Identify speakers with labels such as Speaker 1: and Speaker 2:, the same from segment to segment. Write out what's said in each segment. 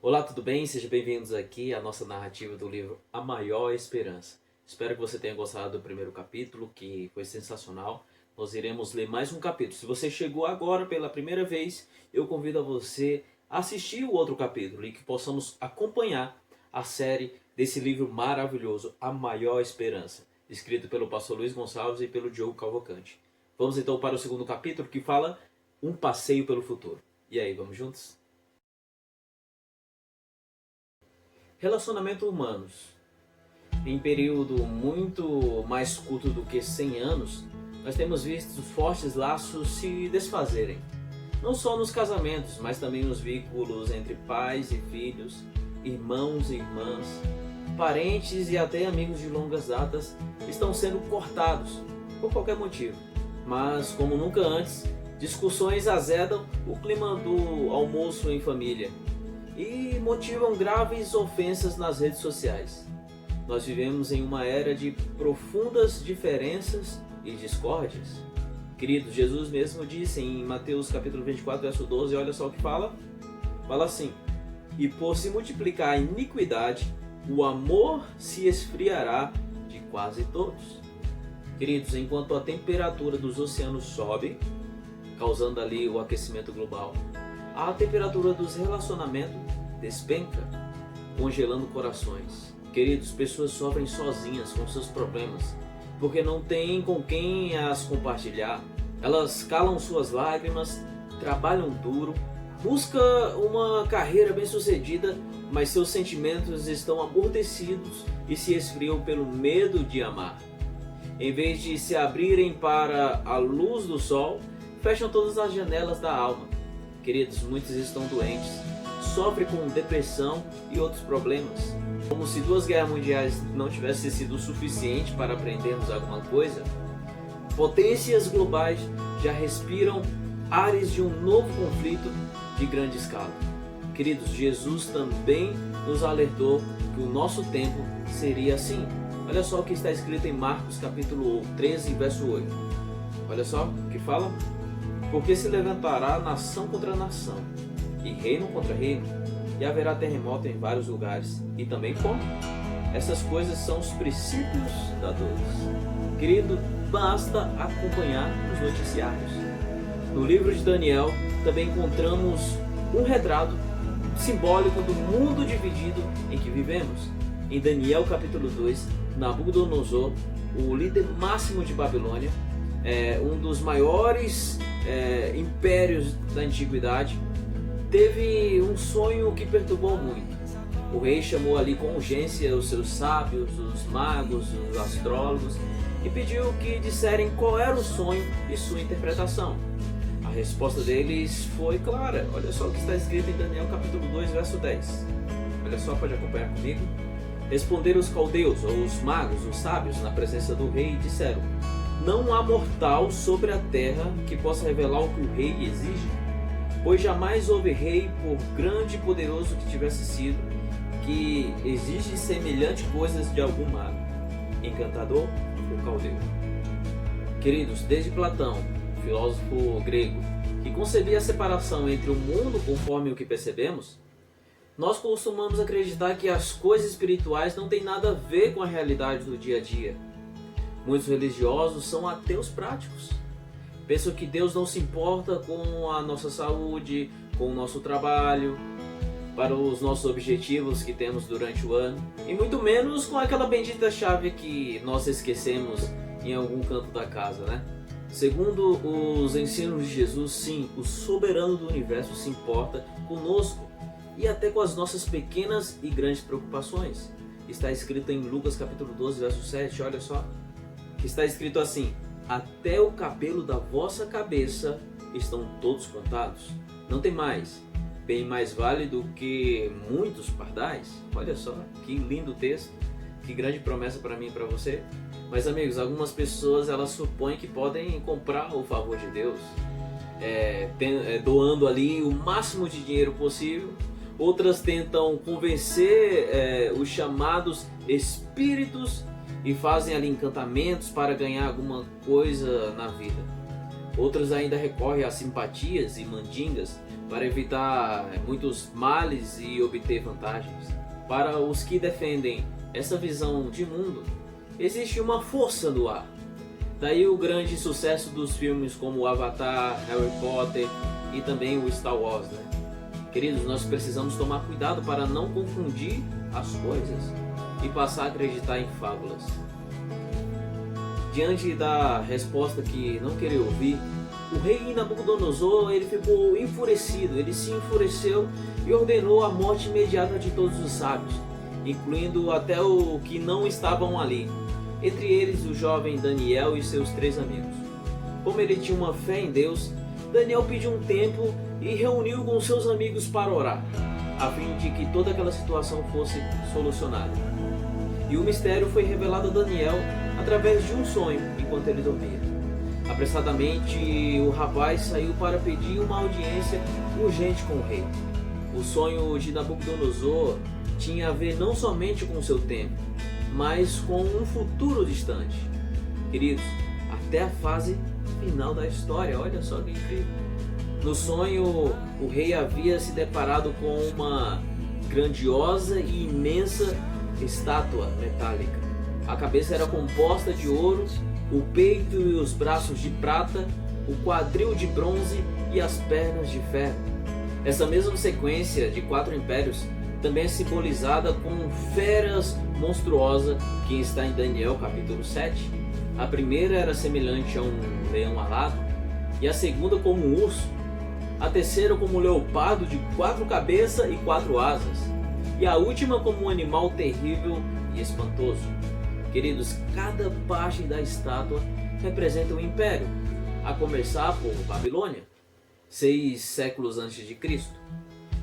Speaker 1: Olá, tudo bem? Sejam bem-vindos aqui à nossa narrativa do livro A Maior Esperança. Espero que você tenha gostado do primeiro capítulo, que foi sensacional. Nós iremos ler mais um capítulo. Se você chegou agora pela primeira vez, eu convido a você a assistir o outro capítulo e que possamos acompanhar a série desse livro maravilhoso, A Maior Esperança, escrito pelo pastor Luiz Gonçalves e pelo Diogo Cavalcante. Vamos então para o segundo capítulo, que fala Um Passeio pelo Futuro. E aí, vamos juntos? Relacionamentos humanos. Em período muito mais curto do que 100 anos, nós temos visto fortes laços se desfazerem. Não só nos casamentos, mas também nos vínculos entre pais e filhos, irmãos e irmãs, parentes e até amigos de longas datas estão sendo cortados por qualquer motivo. Mas, como nunca antes, discussões azedam o clima do almoço em família e motivam graves ofensas nas redes sociais. Nós vivemos em uma era de profundas diferenças e discórdias. Queridos, Jesus mesmo disse em Mateus capítulo 24, verso 12, olha só o que fala. Fala assim: e por se multiplicar a iniquidade, o amor se esfriará de quase todos. Queridos, enquanto a temperatura dos oceanos sobe, causando ali o aquecimento global, a temperatura dos relacionamentos despenca, congelando corações. Queridos, pessoas sofrem sozinhas com seus problemas, porque não têm com quem as compartilhar. Elas calam suas lágrimas, trabalham duro, buscam uma carreira bem-sucedida, mas seus sentimentos estão amortecidos e se esfriam pelo medo de amar. Em vez de se abrirem para a luz do sol, fecham todas as janelas da alma. Queridos, muitos estão doentes, sofrem com depressão e outros problemas. Como se 2 guerras mundiais não tivessem sido o suficiente para aprendermos alguma coisa, potências globais já respiram ares de um novo conflito de grande escala. Queridos, Jesus também nos alertou que o nosso tempo seria assim. Olha só o que está escrito em Marcos capítulo 13, verso 8. Olha só o que fala. Porque se levantará nação contra nação, e reino contra reino, e haverá terremoto em vários lugares, e também fome. Essas coisas são os princípios da dor. Querido, basta acompanhar os noticiários. No livro de Daniel, também encontramos um retrato simbólico do mundo dividido em que vivemos. Em Daniel capítulo 2, Nabucodonosor, o líder máximo de Babilônia, um dos maiores impérios da antiguidade, teve um sonho que perturbou muito. O rei chamou ali com urgência os seus sábios, os magos, os astrólogos, e pediu que disserem qual era o sonho e sua interpretação. A resposta deles foi clara. Olha só o que está escrito em Daniel capítulo 2, verso 10. Olha só, pode acompanhar comigo. Responderam os caldeus, ou os magos, os sábios, na presença do rei, e disseram: não há mortal sobre a terra que possa revelar o que o rei exige, pois jamais houve rei, por grande e poderoso que tivesse sido, que exige semelhante coisas de algum mago, encantador ou caldeu. Queridos, desde Platão, filósofo grego, que concebia a separação entre o mundo conforme o que percebemos, nós costumamos acreditar que as coisas espirituais não têm nada a ver com a realidade do dia a dia. Muitos religiosos são ateus práticos. Pensam que Deus não se importa com a nossa saúde, com o nosso trabalho, para os nossos objetivos que temos durante o ano, e muito menos com aquela bendita chave que nós esquecemos em algum canto da casa, né? Segundo os ensinos de Jesus, sim, o soberano do universo se importa conosco e até com as nossas pequenas e grandes preocupações. Está escrito em Lucas capítulo 12, verso 7, olha só. Está escrito assim: até o cabelo da vossa cabeça estão todos contados. Não tem mais, bem mais vale do que muitos pardais. Olha só, que lindo texto, que grande promessa para mim e para você. Mas amigos, algumas pessoas elas supõem que podem comprar o favor de Deus, doando ali o máximo de dinheiro possível. Outras tentam convencer os chamados espíritos e fazem ali encantamentos para ganhar alguma coisa na vida. Outras ainda recorrem a simpatias e mandingas para evitar muitos males e obter vantagens. Para os que defendem essa visão de mundo, existe uma força no ar. Daí o grande sucesso dos filmes como Avatar, Harry Potter e também o Star Wars, né? Queridos, nós precisamos tomar cuidado para não confundir as coisas e passar a acreditar em fábulas. Diante da resposta que não queria ouvir, o rei Nabucodonosor ele ficou enfurecido, ele se enfureceu e ordenou a morte imediata de todos os sábios, incluindo até o que não estavam ali, entre eles o jovem Daniel e seus 3 amigos. Como ele tinha uma fé em Deus, Daniel pediu um tempo e reuniu com seus amigos para orar, a fim de que toda aquela situação fosse solucionada. E o mistério foi revelado a Daniel através de um sonho enquanto ele dormia. Apressadamente, o rapaz saiu para pedir uma audiência urgente com o rei. O sonho de Nabucodonosor tinha a ver não somente com o seu tempo, mas com um futuro distante. Queridos, até a fase final da história, olha só que incrível. No sonho, o rei havia se deparado com uma grandiosa e imensa estátua metálica. A cabeça era composta de ouro, o peito e os braços de prata, o quadril de bronze e as pernas de ferro. Essa mesma sequência de 4 impérios também é simbolizada com feras monstruosas que está em Daniel capítulo 7. A primeira era semelhante a um leão alado, e a segunda como um urso, a terceira como um leopardo de 4 cabeças e 4 asas, e a última como um animal terrível e espantoso. Queridos, cada parte da estátua representa um império, a começar por Babilônia, 6 séculos antes de Cristo.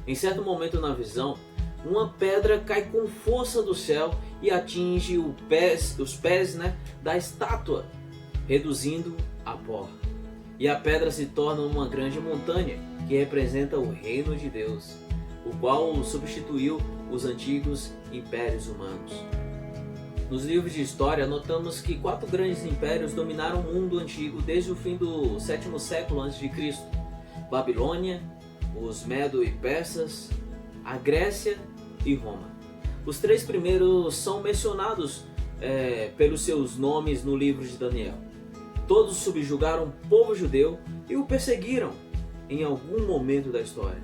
Speaker 1: Em certo momento na visão, uma pedra cai com força do céu e atinge os pés da estátua, reduzindo a pó. E a pedra se torna uma grande montanha que representa o reino de Deus, o qual substituiu os antigos impérios humanos. Nos livros de história, notamos que 4 grandes impérios dominaram o mundo antigo desde o fim do 7º século a.C. Babilônia, os Medo e Persas, a Grécia e Roma. Os 3 primeiros são mencionados pelos seus nomes no livro de Daniel. Todos subjugaram o povo judeu e o perseguiram em algum momento da história.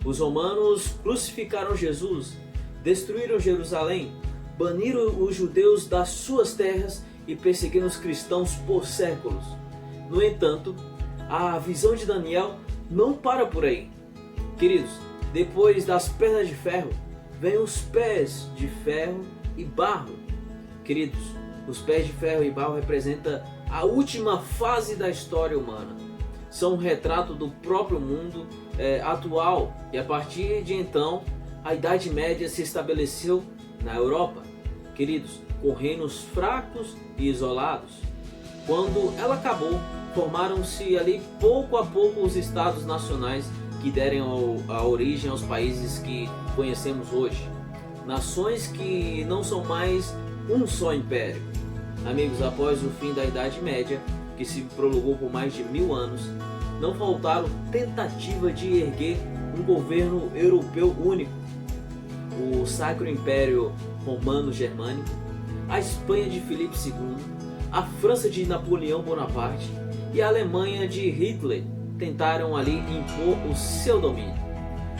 Speaker 1: Os romanos crucificaram Jesus, destruíram Jerusalém, baniram os judeus das suas terras e perseguiram os cristãos por séculos. No entanto, a visão de Daniel não para por aí. Queridos, depois das pernas de ferro, vem os pés de ferro e barro. Queridos, os pés de ferro e barro representam a última fase da história humana. São um retrato do próprio mundo atual, e a partir de então, a Idade Média se estabeleceu na Europa. Queridos, com reinos fracos e isolados. Quando ela acabou, formaram-se ali pouco a pouco os estados nacionais que deram a origem aos países que conhecemos hoje. Nações que não são mais um só império. Amigos, após o fim da Idade Média, que se prolongou por mais de 1000 anos, não faltaram tentativas de erguer um governo europeu único. O Sacro Império Romano-Germânico, a Espanha de Filipe II, a França de Napoleão Bonaparte e a Alemanha de Hitler tentaram ali impor o seu domínio,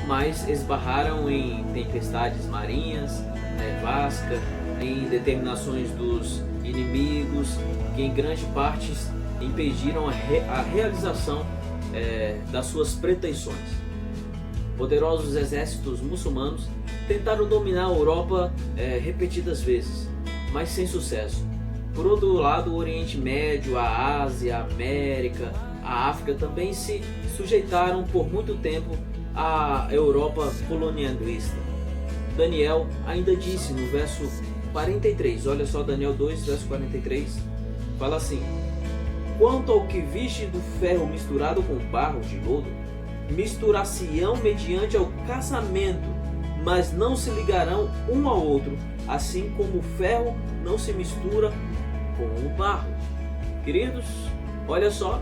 Speaker 1: mas esbarraram em tempestades marinhas, nevasca, em determinações dos inimigos que em grande parte impediram a realização das suas pretensões. Poderosos exércitos muçulmanos tentaram dominar a Europa repetidas vezes, mas sem sucesso. Por outro lado, o Oriente Médio, a Ásia, a América, a África também se sujeitaram por muito tempo à Europa colonialista. Daniel ainda disse no verso 43, olha só, Daniel 2, verso 43, fala assim: quanto ao que viste do ferro misturado com barro de lodo, misturar-se-ão mediante ao casamento, mas não se ligarão um ao outro, assim como o ferro não se mistura com o barro. Queridos, olha só,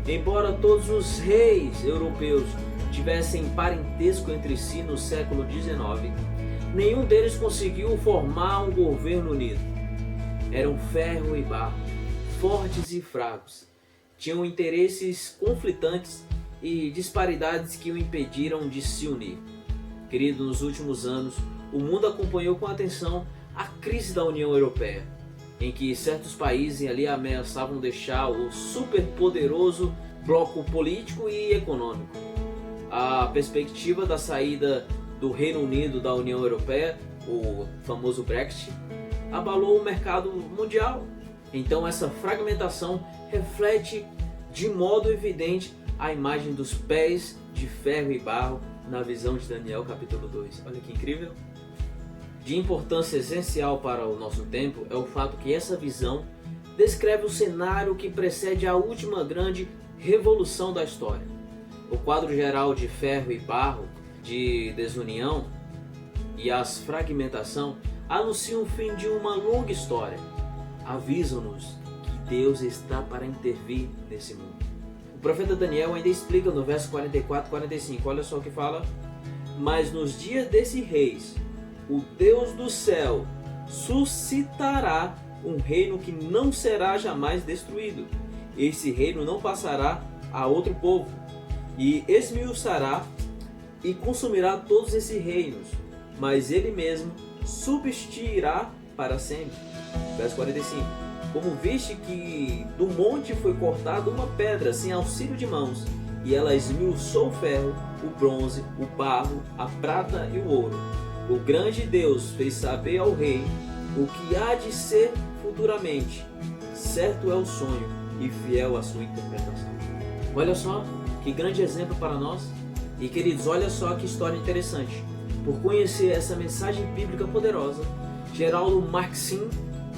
Speaker 1: embora todos os reis europeus tivessem parentesco entre si no século XIX, nenhum deles conseguiu formar um governo unido. Eram ferro e barro, fortes e fracos. Tinham interesses conflitantes e disparidades que o impediram de se unir. Querido, nos últimos anos, o mundo acompanhou com atenção a crise da União Europeia, em que certos países ali ameaçavam deixar o superpoderoso bloco político e econômico. A perspectiva da saída do Reino Unido da União Europeia, o famoso Brexit, abalou o mercado mundial. Então essa fragmentação reflete de modo evidente a imagem dos pés de ferro e barro na visão de Daniel capítulo 2. Olha que incrível! De importância essencial para o nosso tempo é o fato que essa visão descreve o cenário que precede a última grande revolução da história. O quadro geral de ferro e barro, de desunião e as fragmentação anunciam o fim de uma longa história. Avisam-nos que Deus está para intervir nesse mundo. O profeta Daniel ainda explica no verso 44 e 45, olha só o que fala: mas nos dias desses reis, o Deus do céu suscitará um reino que não será jamais destruído. Esse reino não passará a outro povo, e esmiuçará e consumirá todos esses reinos, mas ele mesmo subsistirá para sempre. Verso 45. Como viste que do monte foi cortada uma pedra sem auxílio de mãos, e ela esmiuçou o ferro, o bronze, o barro, a prata e o ouro. O grande Deus fez saber ao rei o que há de ser futuramente. Certo é o sonho e fiel a sua interpretação. Olha só que grande exemplo para nós. E queridos, olha só que história interessante. Por conhecer essa mensagem bíblica poderosa, Geraldo Marxim,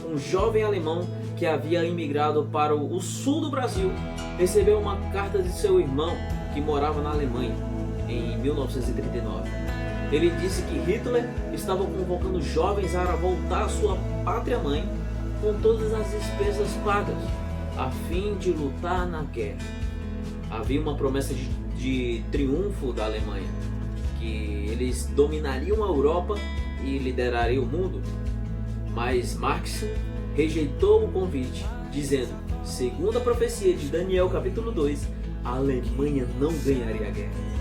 Speaker 1: um jovem alemão que havia imigrado para o sul do Brasil, recebeu uma carta de seu irmão que morava na Alemanha em 1939. Ele disse que Hitler estava convocando jovens a voltar à sua pátria-mãe com todas as despesas pagas, a fim de lutar na guerra. Havia uma promessa de triunfo da Alemanha, que eles dominariam a Europa e liderariam o mundo. Mas Marx rejeitou o convite, dizendo, segundo a profecia de Daniel capítulo 2, a Alemanha não ganharia a guerra.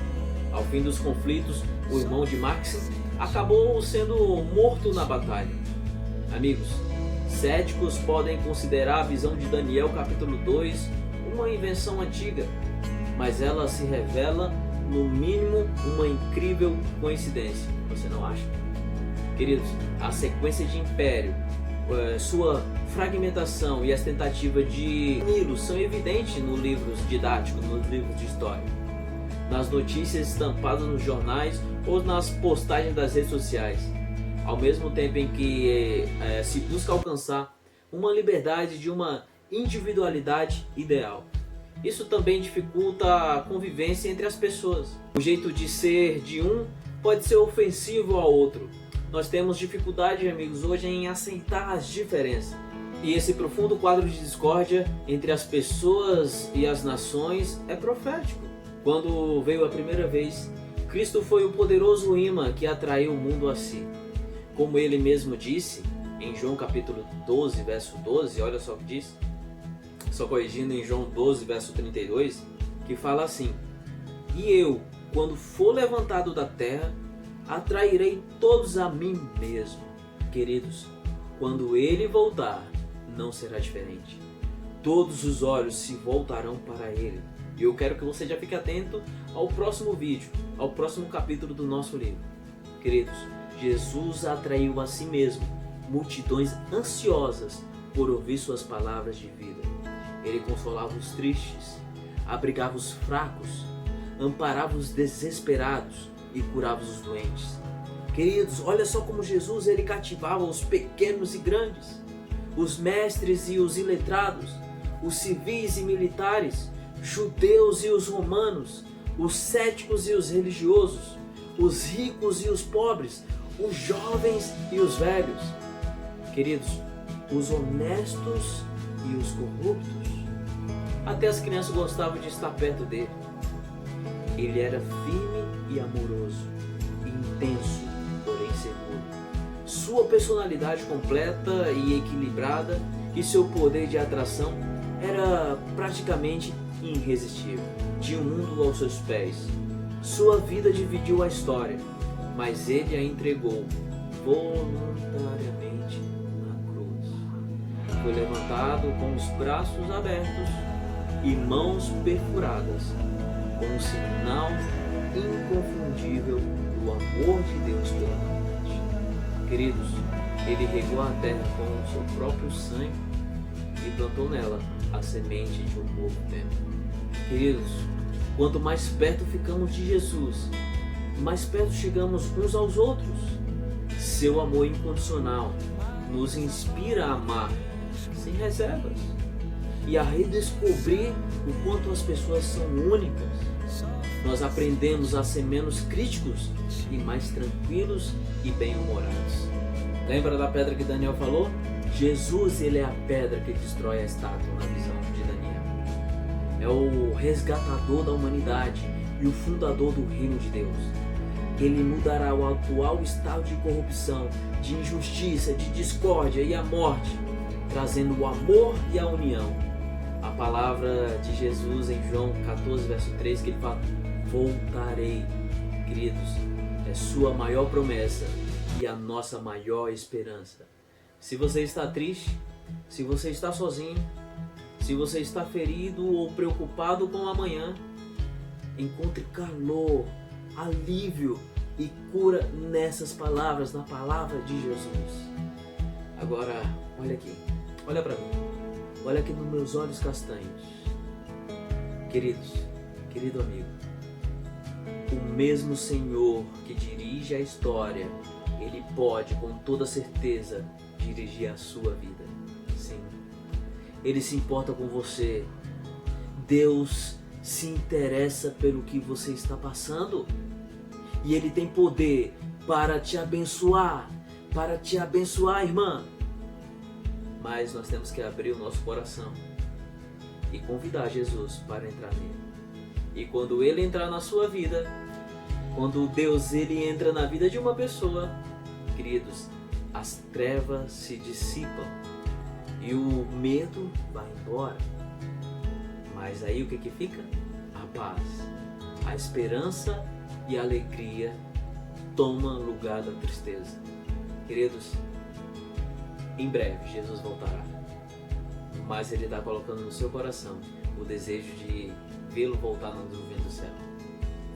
Speaker 1: Ao fim dos conflitos, o irmão de Marx acabou sendo morto na batalha. Amigos, céticos podem considerar a visão de Daniel capítulo 2 uma invenção antiga, mas ela se revela, no mínimo, uma incrível coincidência. Você não acha? Queridos, a sequência de império, sua fragmentação e as tentativas de uni-los são evidentes nos livros didáticos, nos livros de história, nas notícias estampadas nos jornais ou nas postagens das redes sociais, ao mesmo tempo em que se busca alcançar uma liberdade de uma individualidade ideal. Isso também dificulta a convivência entre as pessoas. O jeito de ser de um pode ser ofensivo ao outro. Nós temos dificuldade, amigos, hoje em aceitar as diferenças. E esse profundo quadro de discórdia entre as pessoas e as nações é profético. Quando veio a primeira vez, Cristo foi o poderoso imã que atraiu o mundo a si. Como ele mesmo disse, em João capítulo 12, verso 12, olha só o que diz. Só corrigindo, em João 12, verso 32, que fala assim: e eu, quando for levantado da terra, atrairei todos a mim mesmo. Queridos, quando ele voltar, não será diferente. Todos os olhos se voltarão para ele. E eu quero que você já fique atento ao próximo vídeo, ao próximo capítulo do nosso livro. Queridos, Jesus atraiu a si mesmo multidões ansiosas por ouvir suas palavras de vida. Ele consolava os tristes, abrigava os fracos, amparava os desesperados e curava os doentes. Queridos, olha só como Jesus ele cativava os pequenos e grandes, os mestres e os iletrados, os civis e militares, judeus e os romanos, os céticos e os religiosos, os ricos e os pobres, os jovens e os velhos. Queridos, os honestos e os corruptos. Até as crianças gostavam de estar perto dele. Ele era firme e amoroso, intenso, porém seguro. Sua personalidade completa e equilibrada e seu poder de atração era praticamente irresistível. Tinha o mundo aos seus pés. Sua vida dividiu a história, mas ele a entregou voluntariamente na cruz. Foi levantado com os braços abertos e mãos perfuradas, com um sinal inconfundível do amor de Deus pela humanidade. Queridos, ele regou a terra com o seu próprio sangue e plantou nela a semente de um novo tempo. Queridos, quanto mais perto ficamos de Jesus, mais perto chegamos uns aos outros. Seu amor incondicional nos inspira a amar sem reservas e a redescobrir o quanto as pessoas são únicas. Nós aprendemos a ser menos críticos e mais tranquilos e bem-humorados. Lembra da pedra que Daniel falou? Jesus, ele é a pedra que destrói a estátua na visão de Daniel. É o resgatador da humanidade e o fundador do reino de Deus. Ele mudará o atual estado de corrupção, de injustiça, de discórdia e a morte, trazendo o amor e a união. A palavra de Jesus em João 14, verso 3, que ele fala: voltarei. Queridos, é sua maior promessa e a nossa maior esperança. Se você está triste, se você está sozinho, se você está ferido ou preocupado com o amanhã, encontre calor, alívio e cura nessas palavras, na palavra de Jesus. Agora, olha aqui, olha para mim, olha aqui nos meus olhos castanhos. Queridos, querido amigo, o mesmo Senhor que dirige a história, Ele pode com toda certeza dirigir a sua vida. Sim, Ele se importa com você. Deus se interessa pelo que você está passando e Ele tem poder para te abençoar, irmã. Mas nós temos que abrir o nosso coração e convidar Jesus para entrar nele. E quando Ele entrar na sua vida, quando Deus ele entra na vida de uma pessoa, queridos, as trevas se dissipam e o medo vai embora. Mas aí o que fica? A paz, a esperança e a alegria tomam lugar da tristeza. Queridos, em breve Jesus voltará, mas Ele está colocando no seu coração o desejo de vê-lo voltar nas nuvens do céu.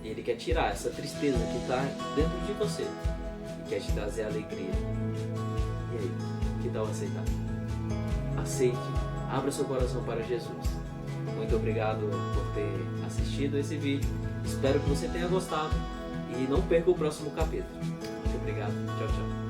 Speaker 1: E Ele quer tirar essa tristeza que está dentro de você e quer te trazer alegria. E aí, que tal aceitar? Aceite, abra seu coração para Jesus. Muito obrigado por ter assistido esse vídeo. Espero que você tenha gostado e não perca o próximo capítulo. Muito obrigado. Tchau, tchau.